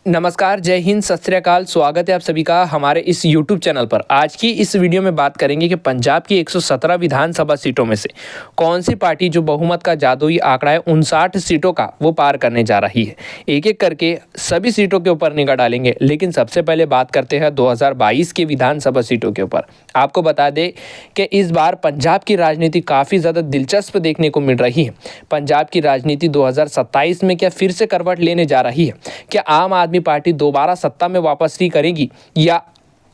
नमस्कार, जय हिंद, सत श्री अकाल। स्वागत है आप सभी का हमारे इस YouTube चैनल पर। आज की इस वीडियो में बात करेंगे कि पंजाब की 117 विधानसभा सीटों में से कौन सी पार्टी जो बहुमत का जादुई आंकड़ा है 59 सीटों का वो पार करने जा रही है। एक एक करके सभी सीटों के ऊपर निगाह डालेंगे, लेकिन सबसे पहले बात करते हैं 2022 की विधानसभा सीटों के ऊपर। आपको बता दें कि इस बार पंजाब की राजनीति काफ़ी ज़्यादा दिलचस्प देखने को मिल रही है। पंजाब की राजनीति 2027 में क्या फिर से करवट लेने जा रही है? क्या आम आदमी पार्टी दोबारा सत्ता में वापसी करेगी या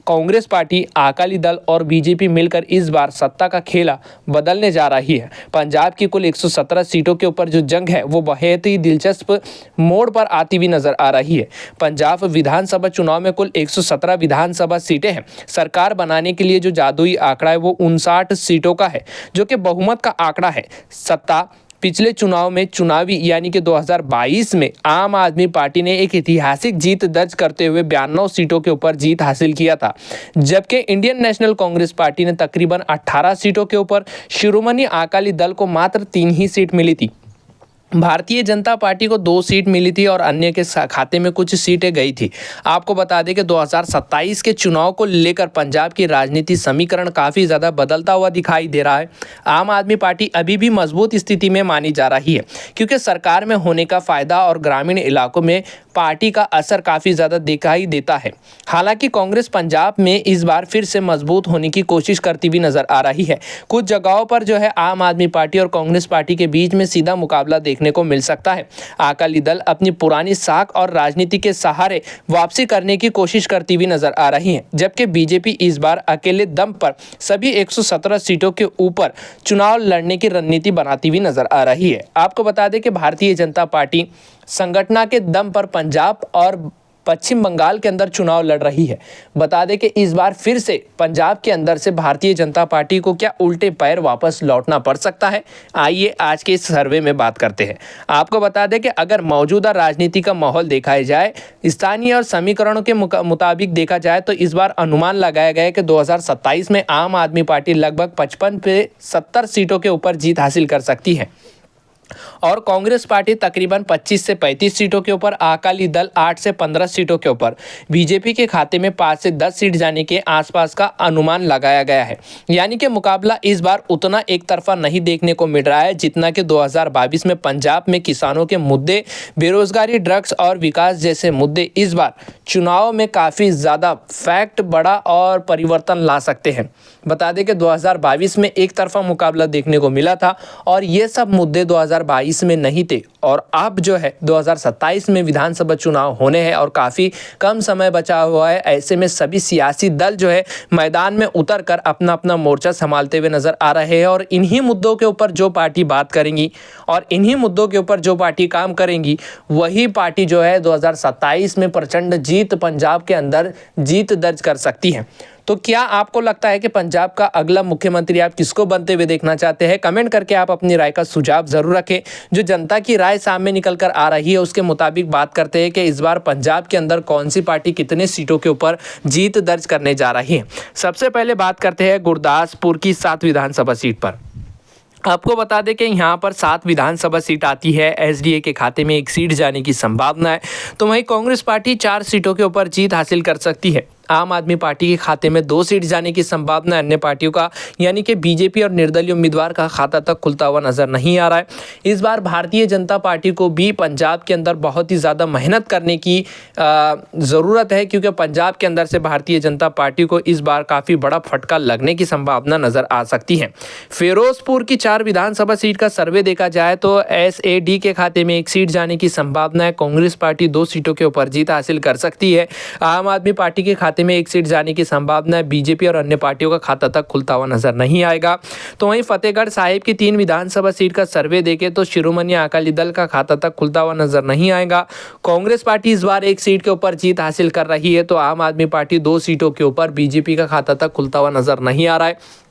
कांग्रेस पार्टी, अकाली दल और बीजेपी मिलकर इस बार सत्ता का खेला बदलने जा रही है? पंजाब की कुल 117 सीटों के ऊपर जो जंग है वो बहुत ही दिलचस्प मोड़ पर आती हुई नजर आ रही है। पंजाब विधानसभा चुनाव में कुल 117 विधानसभा सीटें हैं। सरकार बनाने के लिए जो जादुई आंकड़ा है वो 59 सीटों का है, जो कि बहुमत का आंकड़ा है। सत्ता पिछले चुनाव में चुनावी यानी कि 2022 में आम आदमी पार्टी ने एक ऐतिहासिक जीत दर्ज करते हुए 92 सीटों के ऊपर जीत हासिल किया था, जबकि इंडियन नेशनल कांग्रेस पार्टी ने तकरीबन 18 सीटों के ऊपर, शिरोमणि अकाली दल को मात्र 3 ही सीट मिली थी। भारतीय जनता पार्टी को 2 सीट मिली थी और अन्य के खाते में कुछ सीटें गई थी। आपको बता दें कि 2027 के चुनाव को लेकर पंजाब की राजनीति समीकरण काफ़ी ज़्यादा बदलता हुआ दिखाई दे रहा है। आम आदमी पार्टी अभी भी मजबूत स्थिति में मानी जा रही है, क्योंकि सरकार में होने का फ़ायदा और ग्रामीण इलाकों में पार्टी का असर काफ़ी ज़्यादा दिखाई देता है। हालांकि कांग्रेस पंजाब में इस बार फिर से मजबूत होने की कोशिश करती हुई नज़र आ रही है। कुछ जगहों पर जो है आम आदमी पार्टी और कांग्रेस पार्टी के बीच में सीधा मुकाबला देखने को मिल सकता है। अकाली दल अपनी पुरानी साख और राजनीति के सहारे वापसी करने की कोशिश करती हुई नजर आ रही है, जबकि बीजेपी इस बार अकेले दम पर सभी 117 सीटों के ऊपर चुनाव लड़ने की रणनीति बनाती हुई नजर आ रही है। आपको बता दें कि भारतीय जनता पार्टी संगठन के दम पर पंजाब और पश्चिम बंगाल के अंदर चुनाव लड़ रही है। बता दें कि इस बार फिर से पंजाब के अंदर से भारतीय जनता पार्टी को क्या उल्टे पैर वापस लौटना पड़ सकता है? आइए आज के इस सर्वे में बात करते हैं। आपको बता दें कि अगर मौजूदा राजनीति का माहौल देखा जाए, स्थानीय और समीकरणों के मुताबिक देखा जाए, तो इस बार अनुमान लगाया गया है कि 2027 में आम आदमी पार्टी लगभग 55 से 70 सीटों के ऊपर जीत हासिल कर सकती है और कांग्रेस पार्टी तकरीबन 25 से 35 सीटों के ऊपर, अकाली दल 8 से 15 सीटों के ऊपर, बीजेपी के खाते में 5 से 10 सीट जाने के आसपास का अनुमान लगाया गया है। यानी कि मुकाबला इस बार उतना एक तरफा नहीं देखने को मिल रहा है जितना कि 2022 में पंजाब में किसानों के मुद्दे, बेरोजगारी, ड्रग्स और विकास जैसे मुद्दे इस बार चुनाव में काफ़ी ज़्यादा फैक्ट बड़ा और परिवर्तन ला सकते हैं। बता दें कि 2022 में एक तरफा मुकाबला देखने को मिला था और ये सब मुद्दे 2022 में नहीं थे, और अब जो है 2027 में विधानसभा चुनाव होने हैं और काफ़ी कम समय बचा हुआ है। ऐसे में सभी सियासी दल जो है मैदान में उतर कर अपना अपना मोर्चा संभालते हुए नजर आ रहे हैं, और इन्हीं मुद्दों के ऊपर जो पार्टी बात करेंगी और इन्हीं मुद्दों के ऊपर जो पार्टी काम करेंगी, वही पार्टी जो है 2027 में प्रचंड जीत पंजाब के अंदर जीत दर्ज कर सकती है। तो क्या आपको लगता है कि पंजाब का अगला मुख्यमंत्री आप किसको बनते हुए देखना चाहते हैं? कमेंट करके आप अपनी राय का सुझाव जरूर रखें। जो जनता की राय सामने निकल कर आ रही है उसके मुताबिक बात करते हैं कि इस बार पंजाब के अंदर कौन सी पार्टी कितने सीटों के ऊपर जीत दर्ज करने जा रही है। सबसे पहले बात करते हैं गुरदासपुर की 7 विधानसभा सीट पर। आपको बता दें कि यहाँ पर 7 विधानसभा सीट आती है। एसडीए के खाते में 1 सीट जाने की संभावना है, तो वहीं कांग्रेस पार्टी 4 सीटों के ऊपर जीत हासिल कर सकती है। आम आदमी पार्टी के खाते में 2 सीट जाने की संभावना। अन्य पार्टियों का यानी कि बीजेपी और निर्दलीय उम्मीदवार का खाता तक खुलता हुआ नजर नहीं आ रहा है। इस बार भारतीय जनता पार्टी को भी पंजाब के अंदर बहुत ही ज़्यादा मेहनत करने की ज़रूरत है, क्योंकि पंजाब के अंदर से भारतीय जनता पार्टी को इस बार काफ़ी बड़ा फटका लगने की संभावना नज़र आ सकती है। फिरोजपुर की 4 विधानसभा सीट का सर्वे देखा जाए तो एसएडी के खाते में 1 सीट जाने की संभावना है। कांग्रेस पार्टी 2 सीटों के ऊपर जीत हासिल कर सकती है। आम आदमी पार्टी के खाते में 1 सीट जाने की संभावना है। बीजेपी और अन्य पार्टियों का खाता तक खुलता हुआ नजर नहीं आएगा। तो वहीं फतेहगढ़ साहिब की 3 विधानसभा सीट का सर्वे देखें तो शिरोमणि अकाली दल का खाता तक खुलता हुआ नजर नहीं आएगा। कांग्रेस पार्टी इस बार 1 सीट के ऊपर जीत हासिल कर रही है, तो आम आदमी पार्टी 2 सीटों के ऊपर, बीजेपी का खाता तक खुलता हुआ नजर नहीं आ रहा है।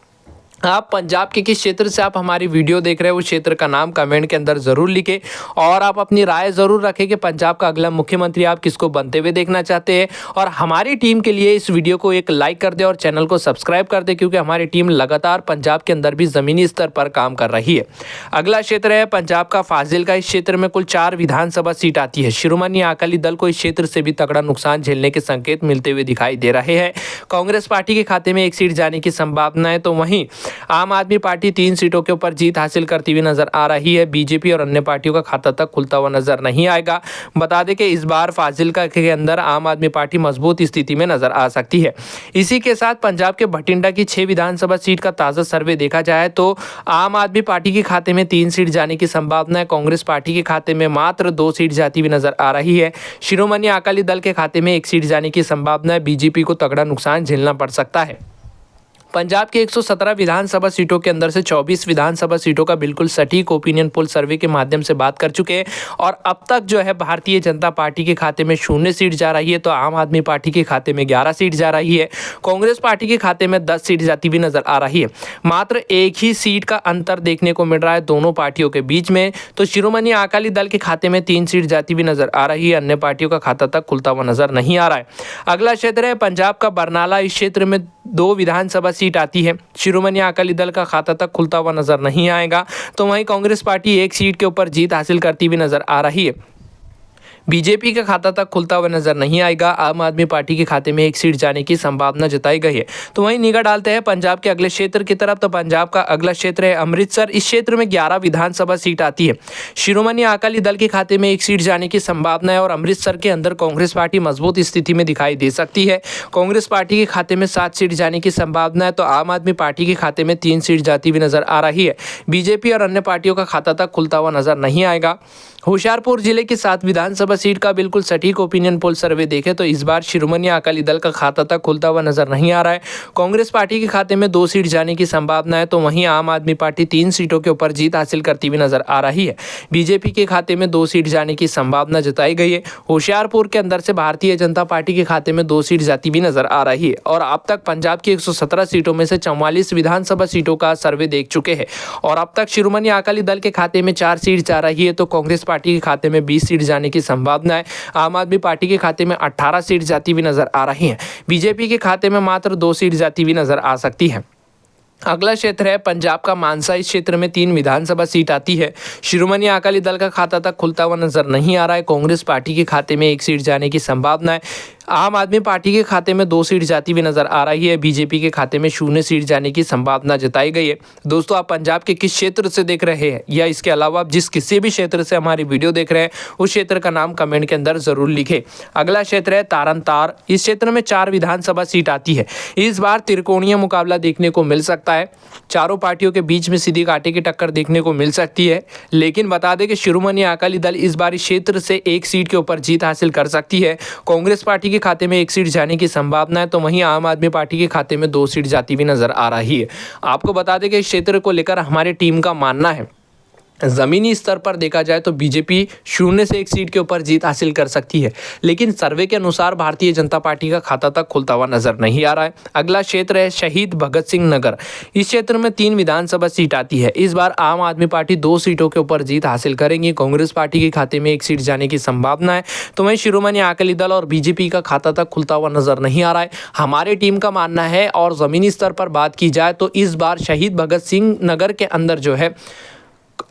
आप पंजाब के किस क्षेत्र से आप हमारी वीडियो देख रहे हैं उस क्षेत्र का नाम कमेंट के अंदर ज़रूर लिखें और आप अपनी राय ज़रूर रखें कि पंजाब का अगला मुख्यमंत्री आप किसको बनते हुए देखना चाहते हैं। और हमारी टीम के लिए इस वीडियो को एक लाइक कर दें और चैनल को सब्सक्राइब कर दें, क्योंकि हमारी टीम लगातार पंजाब के अंदर भी ज़मीनी स्तर पर काम कर रही है। अगला क्षेत्र है पंजाब का फाजिल्का। इस क्षेत्र में कुल 4 विधानसभा सीट आती है। शिरोमणि अकाली दल को इस क्षेत्र से भी तगड़ा नुकसान झेलने के संकेत मिलते हुए दिखाई दे रहे हैं। कांग्रेस पार्टी के खाते में 1 सीट जाने की संभावना है, तो वहीं आम आदमी पार्टी 3 सीटों के ऊपर जीत हासिल करती हुई नजर आ रही है। बीजेपी और अन्य पार्टियों का खाता तक खुलता हुआ नजर नहीं आएगा। बता दें कि इस बार फाजिल्का के अंदर आम आदमी पार्टी मजबूत स्थिति में नजर आ सकती है। इसी के साथ पंजाब के भटिंडा की 6 विधानसभा सीट का ताज़ा सर्वे देखा जाए तो आम आदमी पार्टी के खाते में 3 सीट जाने की संभावना है। कांग्रेस पार्टी के खाते में मात्र 2 सीट जाती हुई नजर आ रही है। शिरोमणि अकाली दल के खाते में 1 सीट जाने की संभावना है। बीजेपी को तगड़ा नुकसान झेलना पड़ सकता है। पंजाब के 117 विधानसभा सीटों के अंदर से 24 विधानसभा सीटों का बिल्कुल सटीक ओपिनियन पोल सर्वे के माध्यम से बात कर चुके हैं और अब तक जो है भारतीय जनता पार्टी के खाते में 0 सीट जा रही है, तो आम आदमी पार्टी के खाते में 11 सीट जा रही है। कांग्रेस पार्टी के खाते में 10 सीट जाती हुई नजर आ रही है। मात्र 1 ही सीट का अंतर देखने को मिल रहा है दोनों पार्टियों के बीच में। तो शिरोमणि अकाली दल के खाते में 3 सीट जाती हुई नजर आ रही है। अन्य पार्टियों का खाता तक खुलता हुआ नजर नहीं आ रहा है। अगला क्षेत्र है पंजाब का बरनाला। इस क्षेत्र में 2 विधानसभा सीट आती है। शिरोमणि अकाली दल का खाता तक खुलता हुआ नजर नहीं आएगा, तो वहीं कांग्रेस पार्टी 1 सीट के ऊपर जीत हासिल करती हुई नजर आ रही है। बीजेपी का खाता तक खुलता हुआ नजर नहीं आएगा। आम आदमी पार्टी के खाते में 1 सीट जाने की संभावना जताई गई है। तो वहीं निगाह डालते हैं पंजाब के अगले क्षेत्र की तरफ। तो पंजाब का अगला क्षेत्र है अमृतसर। इस क्षेत्र में 11 विधानसभा सीट आती है। शिरोमणि अकाली दल के खाते में 1 सीट जाने की संभावना है और अमृतसर के अंदर कांग्रेस पार्टी मजबूत स्थिति में दिखाई दे सकती है। कांग्रेस पार्टी के खाते में 7 सीट जाने की संभावना है, तो आम आदमी पार्टी के खाते में 3 सीट जाती हुई नजर आ रही है। बीजेपी और अन्य पार्टियों का खाता तक खुलता हुआ नजर नहीं आएगा। होशियारपुर जिले की 7 विधानसभा सीट का बिल्कुल सटीक ओपिनियन पोल सर्वे देखें तो इस बार शिरोमणि अकाली दल का खाता तक खुलता हुआ नजर नहीं आ रहा है। कांग्रेस पार्टी के खाते में 2 सीट जाने की संभावना है, तो वहीं आम आदमी पार्टी 3 सीटों के ऊपर जीत हासिल करती हुई नजर आ रही है। बीजेपी के खाते में 2 सीट जाने की संभावना जताई गई है। होशियारपुर के अंदर से भारतीय जनता पार्टी के खाते में 2 सीट जाती हुई नजर आ रही है। और अब तक पंजाब की 117 सीटों में से 44 विधानसभा सीटों का सर्वे देख चुके हैं और अब तक शिरोमणि अकाली दल के खाते में 4 सीट जा रही है, तो कांग्रेस पार्टी के खाते में 20 सीट जाने की संभावना है। आम आदमी पार्टी के खाते में 18 सीट जाती हुई नजर आ रही है। बीजेपी के खाते में मात्र 2 सीट जाती हुई नजर आ सकती है। अगला क्षेत्र है पंजाब का मानसा। इस क्षेत्र में 3 विधानसभा सीट आती है। शिरोमणि अकाली दल का खाता तक खुलता हुआ नजर नहीं आ रहा है। कांग्रेस पार्टी के खाते में 1 सीट जाने की संभावना है। आम आदमी पार्टी के खाते में 2 सीट जाती हुई नजर आ रही है। बीजेपी के खाते में 0 सीट जाने की संभावना जताई गई है। दोस्तों, आप पंजाब के किस क्षेत्र से देख रहे हैं या इसके अलावा आप जिस किसी भी क्षेत्र से हमारी वीडियो देख रहे हैं उस क्षेत्र का नाम कमेंट के अंदर जरूर लिखें। अगला क्षेत्र है तारनतार। इस क्षेत्र में 4 विधानसभा सीट आती है। इस बार त्रिकोणीय मुकाबला देखने को मिल सकता है। चारों पार्टियों के बीच में सीधी कांटे की टक्कर देखने को मिल सकती है, लेकिन बता दें कि शिरोमणि अकाली दल इस बार इस क्षेत्र से 1 सीट के ऊपर जीत हासिल कर सकती है। कांग्रेस पार्टी के खाते में 1 सीट जाने की संभावना है, तो वहीं आम आदमी पार्टी के खाते में 2 सीट जाती हुई नजर आ रही है। आपको बता दें कि इस क्षेत्र को लेकर हमारी टीम का मानना है ज़मीनी स्तर पर देखा जाए तो बीजेपी 0 से 1 सीट के ऊपर जीत हासिल कर सकती है, लेकिन सर्वे के अनुसार भारतीय जनता पार्टी का खाता तक खुलता हुआ नजर नहीं आ रहा है। अगला क्षेत्र है शहीद भगत सिंह नगर। इस क्षेत्र में 3 विधानसभा सीट आती है। इस बार आम आदमी पार्टी 2 सीटों के ऊपर जीत हासिल करेंगी। कांग्रेस पार्टी के खाते में 1 सीट जाने की संभावना है, तो वहीं शिरोमणि अकाली दल और बीजेपी का खाता तक खुलता हुआ नजर नहीं आ रहा है। हमारी टीम का मानना है और ज़मीनी स्तर पर बात की जाए तो इस बार शहीद भगत सिंह नगर के अंदर जो है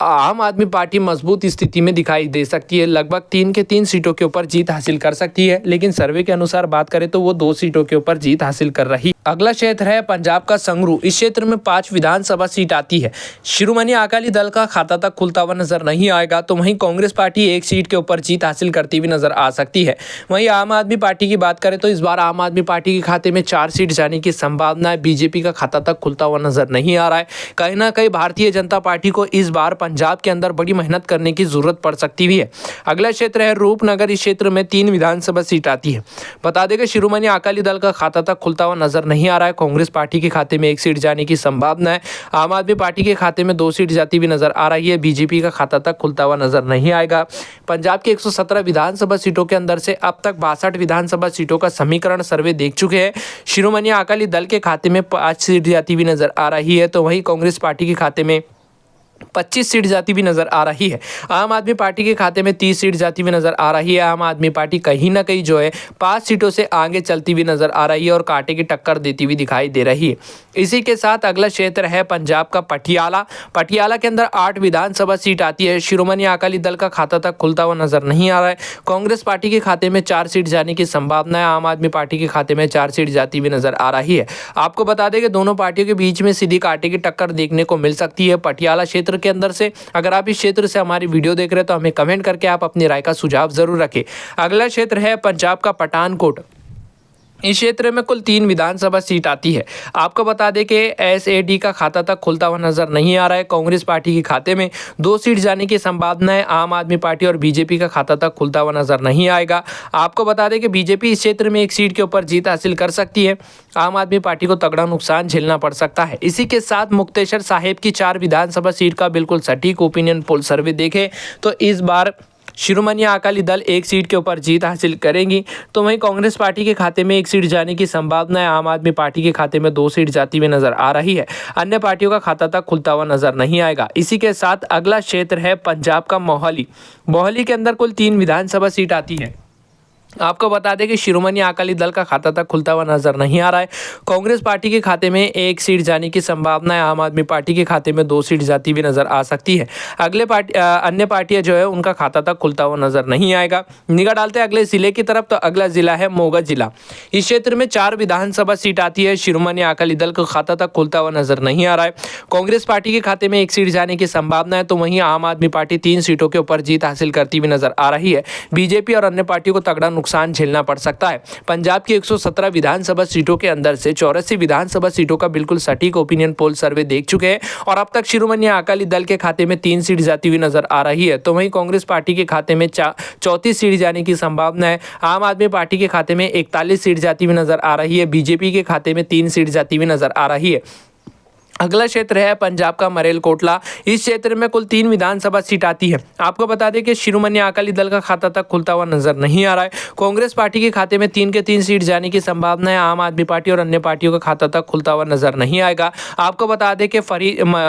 आम आदमी पार्टी मजबूत स्थिति में दिखाई दे सकती है। लगभग 3 के 3 सीटों के ऊपर जीत हासिल कर सकती है, लेकिन सर्वे के अनुसार बात करें तो वो 2 सीटों के ऊपर जीत हासिल कर रही। अगला क्षेत्र है पंजाब का संगरूर। इस क्षेत्र में 5 विधानसभा सीट आती है। शिरोमणि अकाली दल का खाता तक खुलता हुआ नजर नहीं आएगा, तो वहीं कांग्रेस पार्टी 1 सीट के ऊपर जीत हासिल करती हुई नजर आ सकती है। वहीं आम आदमी पार्टी की बात करें तो इस बार आम आदमी पार्टी के खाते में 4 सीट जाने की संभावना है। बीजेपी का खाता तक खुलता हुआ नजर नहीं आ रहा है। कहीं ना कहीं भारतीय जनता पार्टी को इस बार पंजाब के अंदर बड़ी मेहनत करने की जरूरत पड़ सकती भी है। अगला क्षेत्र है रूपनगर। इस क्षेत्र में 3 विधानसभा सीट आती है। बता दें कि शिरोमणि अकाली दल का खाता तक खुलता हुआ नजर नहीं आ रहा है। कांग्रेस पार्टी के खाते में 1 सीट जाने की संभावना है। आम आदमी पार्टी के खाते में 2 सीट जाती हुई नजर आ रही है। बीजेपी का खाता तक खुलता हुआ नजर नहीं आएगा। पंजाब के 117 विधानसभा सीटों के अंदर से अब तक 62 विधानसभा सीटों का समीकरण सर्वे देख चुके हैं। शिरोमणि अकाली दल के खाते में 5 सीट जाती हुई नजर आ रही है, तो वहीं कांग्रेस पार्टी के खाते में 25 सीट जाती हुई नजर आ रही है। आम आदमी पार्टी के खाते में 30 सीट जाती हुई नजर आ रही है। आम आदमी पार्टी कहीं ना कहीं जो है 5 सीटों से आगे चलती हुई नजर आ रही है और कांटे की टक्कर देती हुई दिखाई दे रही है। इसी के साथ अगला क्षेत्र है पंजाब का पटियाला। पटियाला के अंदर 8 विधानसभा सीट आती है। शिरोमणि अकाली दल का खाता तक खुलता हुआ नजर नहीं आ रहा है। कांग्रेस पार्टी के खाते में 4 सीट जाने की संभावना है। आम आदमी पार्टी के खाते में 4 सीट जाती हुई नजर आ रही है। आपको बता दें कि दोनों पार्टियों के बीच में सीधी कांटे की टक्कर देखने को मिल सकती है पटियाला क्षेत्र के अंदर से। अगर आप इस क्षेत्र से हमारी वीडियो देख रहे हैं तो हमें कमेंट करके आप अपनी राय का सुझाव जरूर रखें। अगला क्षेत्र है पंजाब का पठानकोट। इस क्षेत्र में कुल 3 विधानसभा सीट आती है। आपको बता दें कि एसएडी का खाता तक खुलता हुआ नजर नहीं आ रहा है। कांग्रेस पार्टी के खाते में 2 सीट जाने की संभावना है। आम आदमी पार्टी और बीजेपी का खाता तक खुलता हुआ नजर नहीं आएगा। आपको बता दें कि बीजेपी इस क्षेत्र में 1 सीट के ऊपर जीत हासिल कर सकती है। आम आदमी पार्टी को तगड़ा नुकसान झेलना पड़ सकता है। इसी के साथ मुक्तेश्वर साहिब की 4 विधानसभा सीट का बिल्कुल सटीक ओपिनियन पोल सर्वे देखें तो इस बार शिरोमणि अकाली दल 1 सीट के ऊपर जीत हासिल करेंगी, तो वहीं कांग्रेस पार्टी के खाते में 1 सीट जाने की संभावना है। आम आदमी पार्टी के खाते में 2 सीट जाती हुई नजर आ रही है। अन्य पार्टियों का खाता तक खुलता हुआ नजर नहीं आएगा। इसी के साथ अगला क्षेत्र है पंजाब का मोहाली। मोहाली के अंदर कुल 3 विधानसभा सीट आती है। आपको बता दें कि शिरोमणि अकाली दल का खाता तक खुलता हुआ नजर नहीं आ रहा है। कांग्रेस पार्टी के खाते में 1 सीट जाने की संभावना है। आम आदमी पार्टी के खाते में 2 सीट जाती हुई नजर आ सकती है। अन्य पार्टियां जो है उनका खाता तक खुलता हुआ नजर नहीं आएगा। निगाह डालते हैं अगले जिले की तरफ, तो अगला जिला है मोगा जिला। इस क्षेत्र में 4 विधानसभा सीट आती है। शिरोमणि अकाली दल का खाता तक खुलता हुआ नजर नहीं आ रहा है। कांग्रेस पार्टी के खाते में 1 सीट जाने की संभावना है, तो वहीं आम आदमी पार्टी 3 सीटों के ऊपर जीत हासिल करती हुई नजर आ रही है। बीजेपी और अन्य पार्टियों को तगड़ा नुकसान झेलना पड़ सकता है। पंजाब की 117 विधानसभा सीटों के अंदर से 84 विधानसभा सीटों का बिल्कुल सटीक ओपिनियन पोल सर्वे देख चुके हैं और अब तक शिरोमणि अकाली दल के खाते में 3 सीट जाती हुई नजर आ रही है, तो वहीं कांग्रेस पार्टी के खाते में 34 सीट जाने की संभावना है। आम आदमी पार्टी के खाते में 41 सीट जाती हुई नजर आ रही है। बीजेपी के खाते में 3 सीट जाती हुई नजर आ रही है। अगला क्षेत्र है पंजाब का मरेलकोटला। इस क्षेत्र में कुल 3 विधानसभा सीट आती है। आपको बता दें कि शिरोमणि अकाली दल का खाता तक खुलता हुआ नजर नहीं आ रहा है। कांग्रेस पार्टी के खाते में 3 के 3 सीट जाने की संभावना है। आम आदमी पार्टी और अन्य पार्टियों का खाता तक खुलता हुआ नजर नहीं आएगा। आपको बता दें कि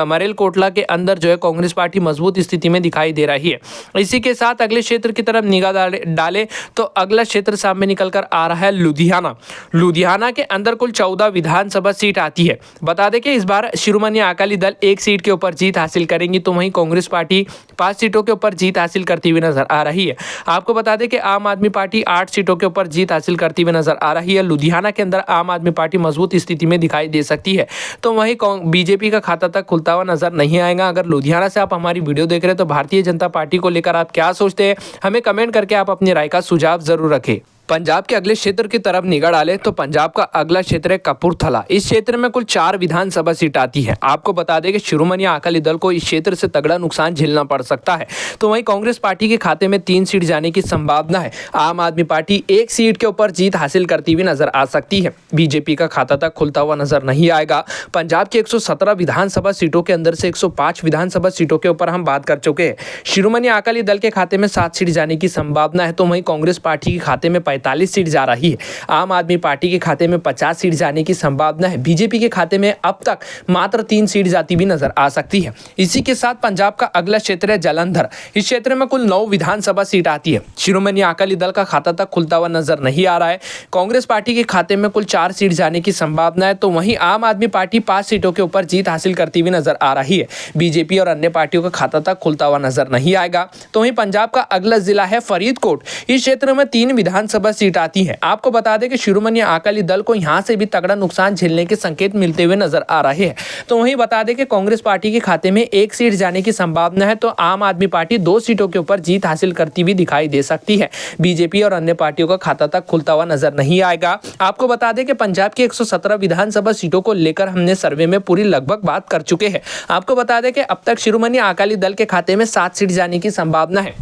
मरेलकोटला के अंदर जो है कांग्रेस पार्टी मजबूत स्थिति में दिखाई दे रही है। इसी के साथ अगले क्षेत्र की तरफ निगाह डाले तो अगला क्षेत्र सामने निकल कर आ रहा है लुधियाना। लुधियाना के अंदर कुल 14 विधानसभा सीट आती है। बता दें कि इस बार शिरोमणि अकाली दल 1 सीट के ऊपर जीत हासिल करेंगी, तो वहीं कांग्रेस पार्टी 5 सीटों के ऊपर जीत हासिल करती हुई नजर आ रही है। आपको बता दें कि आम आदमी पार्टी 8 सीटों के ऊपर जीत हासिल करती हुई नजर आ रही है। लुधियाना के अंदर आम आदमी पार्टी मजबूत स्थिति में दिखाई दे सकती है, तो वहीं बीजेपी का खाता तक खुलता हुआ नजर नहीं आएगा। अगर लुधियाना से आप हमारी वीडियो देख रहे हैं तो भारतीय जनता पार्टी को लेकर आप क्या सोचते हैं, हमें कमेंट करके आप अपनी राय का सुझाव जरूर रखें। पंजाब के अगले क्षेत्र की तरफ निगाह डालें तो पंजाब का अगला क्षेत्र है कपूरथला। इस क्षेत्र में कुल 4 विधानसभा सीट आती है। आपको बता दें कि शिरोमणि अकाली दल को इस क्षेत्र से तगड़ा नुकसान झेलना पड़ सकता है, तो वहीं कांग्रेस पार्टी के खाते में 3 सीट जाने की संभावना है। आम आदमी पार्टी 1 सीट के ऊपर जीत हासिल करती हुई नजर आ सकती है। बीजेपी का खाता तक खुलता हुआ नजर नहीं आएगा। पंजाब की 117 विधानसभा सीटों के अंदर से 105 विधानसभा सीटों के ऊपर हम बात कर चुके हैं। शिरोमणि अकाली दल के खाते में 7 सीट जाने की संभावना है, तो वहीं कांग्रेस पार्टी के खाते में 45 सीट जा रही है। आम आदमी पार्टी के खाते में 50 सीट जाने की संभावना है। बीजेपी के खाते में अब तक मात्र 3 सीट जाती भी नजर आ सकती है। इसी के साथ पंजाब का अगला क्षेत्र है जालंधर। इस क्षेत्र में कुल 9 विधानसभा सीट आती है। शिरोमणि अकाली दल का खाता तक खुलता हुआ नजर नहीं आ रहा है। कांग्रेस पार्टी के खाते में कुल 4 सीट जाने की संभावना है, तो वहीं आम आदमी पार्टी 5 सीटों के ऊपर जीत हासिल करती हुई नजर आ रही है। बीजेपी और अन्य पार्टियों का खाता तक खुलता हुआ नजर नहीं आएगा। तो वहीं पंजाब का अगला जिला है फरीदकोट। इस क्षेत्र में 3 विधानसभा सीट आती है। आपको बता दें कि शिरोमणि अकाली दल को यहां से भी तगड़ा नुकसान झेलने के संकेत मिलते हुए नजर आ रहे हैं। तो वहीं बता दें कि कांग्रेस पार्टी के खाते में 1 सीट जाने की संभावना है, तो आम आदमी पार्टी 2 सीटों के ऊपर जीत हासिल करती हुई दिखाई दे सकती है। बीजेपी और अन्य पार्टियों का खाता तक खुलता हुआ नजर नहीं आएगा। आपको बता दें कि पंजाब की 117 विधानसभा सीटों को लेकर हमने सर्वे में पूरी लगभग बात कर चुके हैं। आपको बता दें कि अब तक शिरोमणि अकाली दल के खाते में 7 सीट जाने की संभावना है।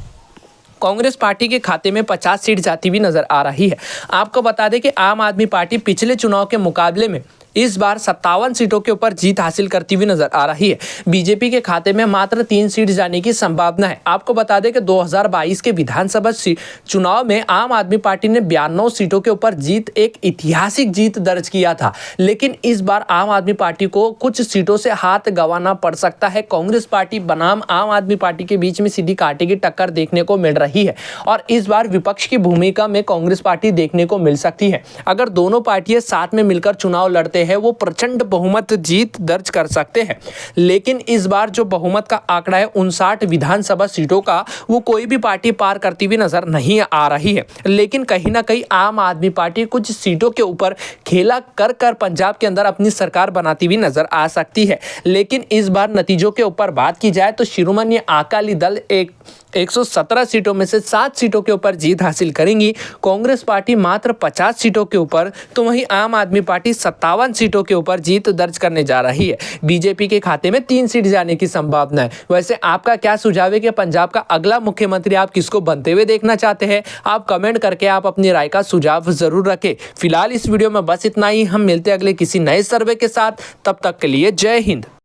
कांग्रेस पार्टी के खाते में 50 सीट जाती हुई नजर आ रही है। आपको बता दें कि आम आदमी पार्टी पिछले चुनाव के मुकाबले में इस बार 57 सीटों के ऊपर जीत हासिल करती हुई नजर आ रही है। बीजेपी के खाते में मात्र 3 सीट जाने की संभावना है। आपको बता दें कि 2022 के विधानसभा चुनाव में आम आदमी पार्टी ने 92 सीटों के ऊपर जीत एक ऐतिहासिक जीत दर्ज किया था, लेकिन इस बार आम आदमी पार्टी को कुछ सीटों से हाथ गंवाना पड़ सकता है। कांग्रेस पार्टी बनाम आम आदमी पार्टी के बीच में सीधी कांटे की टक्कर देखने को मिल रही है और इस बार विपक्ष की भूमिका में कांग्रेस पार्टी देखने को मिल सकती है। अगर दोनों पार्टियां साथ में मिलकर चुनाव लड़ते है वो प्रचंड बहुमत जीत दर्ज कर सकते हैं, लेकिन इस बार जो बहुमत का आंकड़ा है 59 विधानसभा सीटों का, वो कोई भी पार्टी पार करती हुई नजर नहीं आ रही है। लेकिन कहीं ना कहीं आम आदमी पार्टी कुछ सीटों के ऊपर खेला कर कर पंजाब के अंदर अपनी सरकार बनाती हुई नजर आ सकती है। लेकिन इस बार नतीजों के ऊपर बात की जाए तो शिरोमणि अकाली दल 117 सीटों में से 7 सीटों के ऊपर जीत हासिल करेंगी, कांग्रेस पार्टी मात्र 50 सीटों के ऊपर, तो वहीं आम आदमी पार्टी 57 सीटों के ऊपर जीत दर्ज करने जा रही है। बीजेपी के खाते में 3 सीट जाने की संभावना है। वैसे आपका क्या सुझाव है कि पंजाब का अगला मुख्यमंत्री आप किसको बनते हुए देखना चाहते हैं? आप कमेंट करके आप अपनी राय का सुझाव जरूर रखें। फिलहाल इस वीडियो में बस इतना ही। हम मिलते हैं अगले किसी नए सर्वे के साथ, तब तक के लिए जय हिंद।